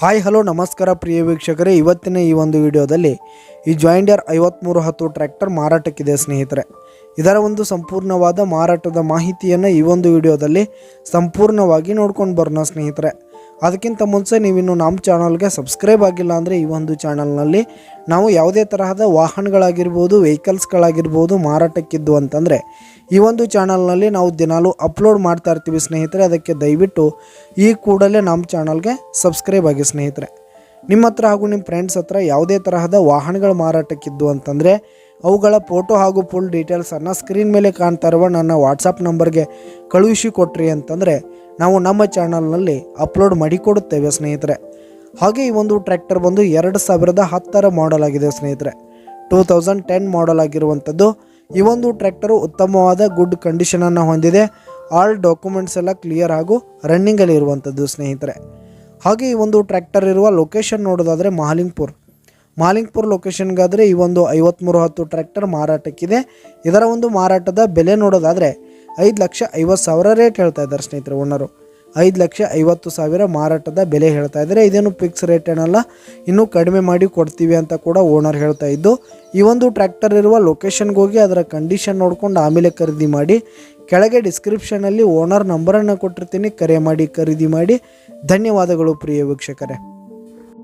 Hi hello ನಮಸ್ಕಾರ ಪ್ರಿಯ ವೀಕ್ಷಕರೇ, ಇವತ್ತಿನ ಈ ಒಂದು ವಿಡಿಯೋದಲ್ಲಿ ಈ ಜಾಯಿಂಟ್ ಡೀರ್ 5310 ಟ್ರ್ಯಾಕ್ಟರ್ ಮಾರಾಟಕ್ಕಿದೆ ಸ್ನೇಹಿತರೆ. ಇದರ ಒಂದು ಸಂಪೂರ್ಣವಾದ ಮಾರಾಟದ ಮಾಹಿತಿಯನ್ನು ಈ ಒಂದು ವಿಡಿಯೋದಲ್ಲಿ ಸಂಪೂರ್ಣವಾಗಿ ನೋಡ್ಕೊಂಡು ಬರೋಣ ಸ್ನೇಹಿತರೆ. ಅದಕ್ಕಿಂತ ಮುಂಚೆ ನೀವಿನ್ನು ನಮ್ಮ ಚಾನಲ್ಗೆ ಸಬ್ಸ್ಕ್ರೈಬ್ ಆಗಿಲ್ಲ ಅಂದರೆ ಈ ಒಂದು ಚಾನಲ್ನಲ್ಲಿ ನಾವು ಯಾವುದೇ ತರಹದ ವಾಹನಗಳಾಗಿರ್ಬೋದು, ವೆಹಿಕಲ್ಸ್ಗಳಾಗಿರ್ಬೋದು ಮಾರಾಟಕ್ಕಿದ್ದು ಅಂತಂದರೆ ಈ ಒಂದು ಚಾನಲ್ನಲ್ಲಿ ನಾವು ದಿನಾಲೂ ಅಪ್ಲೋಡ್ ಮಾಡ್ತಾ ಇರ್ತೀವಿ ಸ್ನೇಹಿತರೆ. ಅದಕ್ಕೆ ದಯವಿಟ್ಟು ಈ ಕೂಡಲೇ ನಮ್ಮ ಚಾನಲ್ಗೆ ಸಬ್ಸ್ಕ್ರೈಬ್ ಆಗಿ ಸ್ನೇಹಿತರೆ. ನಿಮ್ಮ ಹತ್ರ ಹಾಗೂ ನಿಮ್ಮ ಫ್ರೆಂಡ್ಸ್ ಹತ್ರ ಯಾವುದೇ ತರಹದ ವಾಹನಗಳ ಮಾರಾಟಕ್ಕಿದ್ದು ಅಂತಂದರೆ ಅವುಗಳ ಫೋಟೋ ಹಾಗೂ ಫುಲ್ ಡೀಟೇಲ್ಸನ್ನು ಸ್ಕ್ರೀನ್ ಮೇಲೆ ಕಾಣ್ತಾ ಇರುವ ನನ್ನ ವಾಟ್ಸಪ್ ನಂಬರ್ಗೆ ಕಳುಹಿಸಿ ಕೊಟ್ರಿ ಅಂತಂದರೆ ನಾವು ನಮ್ಮ ಚಾನಲ್ನಲ್ಲಿ ಅಪ್ಲೋಡ್ ಮಾಡಿಕೊಡುತ್ತೇವೆ ಸ್ನೇಹಿತರೆ. ಹಾಗೆ ಈ ಒಂದು ಟ್ರ್ಯಾಕ್ಟರ್ ಬಂದು 2010 ಮಾಡೆಲ್ ಆಗಿದೆ ಸ್ನೇಹಿತರೆ. 2010 ಮಾಡೆಲ್ ಆಗಿರುವಂಥದ್ದು. ಈ ಒಂದು ಟ್ರ್ಯಾಕ್ಟರು ಉತ್ತಮವಾದ ಗುಡ್ ಕಂಡೀಷನನ್ನು ಹೊಂದಿದೆ. ಆಲ್ ಡಾಕ್ಯುಮೆಂಟ್ಸ್ ಎಲ್ಲ ಕ್ಲಿಯರ್ ಹಾಗೂ ರನ್ನಿಂಗಲ್ಲಿ ಇರುವಂಥದ್ದು ಸ್ನೇಹಿತರೆ. ಹಾಗೆ ಈ ಒಂದು ಟ್ರ್ಯಾಕ್ಟರ್ ಇರುವ ಲೊಕೇಶನ್ ನೋಡೋದಾದರೆ ಮಹಾಲಿಂಗ್ಪುರ್ ಲೊಕೇಶನ್ಗಾದರೆ ಈ ಒಂದು 5310 ಟ್ರ್ಯಾಕ್ಟರ್ ಮಾರಾಟಕ್ಕಿದೆ. ಇದರ ಒಂದು ಮಾರಾಟದ ಬೆಲೆ ನೋಡೋದಾದರೆ 5,50,000 ರೇಟ್ ಹೇಳ್ತಾ ಇದ್ದಾರೆ ಸ್ನೇಹಿತರೆ. ಓನರು 5,50,000 ಮಾರಾಟದ ಬೆಲೆ ಹೇಳ್ತಾ ಇದ್ದಾರೆ. ಇದೇನು ಫಿಕ್ಸ್ ರೇಟ್ ಏನಲ್ಲ, ಇನ್ನೂ ಕಡಿಮೆ ಮಾಡಿ ಕೊಡ್ತೀವಿ ಅಂತ ಕೂಡ ಓನರ್ ಹೇಳ್ತಾ ಇದ್ದು. ಈ ಒಂದು ಟ್ರ್ಯಾಕ್ಟರ್ ಇರುವ ಲೊಕೇಶನ್ಗೆ ಹೋಗಿ ಅದರ ಕಂಡೀಷನ್ ನೋಡ್ಕೊಂಡು ಆಮೇಲೆ ಖರೀದಿ ಮಾಡಿ. ಕೆಳಗೆ ಡಿಸ್ಕ್ರಿಪ್ಷನಲ್ಲಿ ಓನರ್ ನಂಬರನ್ನು ಕೊಟ್ಟಿರ್ತೀನಿ, ಕರೆ ಮಾಡಿ ಖರೀದಿ ಮಾಡಿ. ಧನ್ಯವಾದಗಳು ಪ್ರಿಯ ವೀಕ್ಷಕರೇ.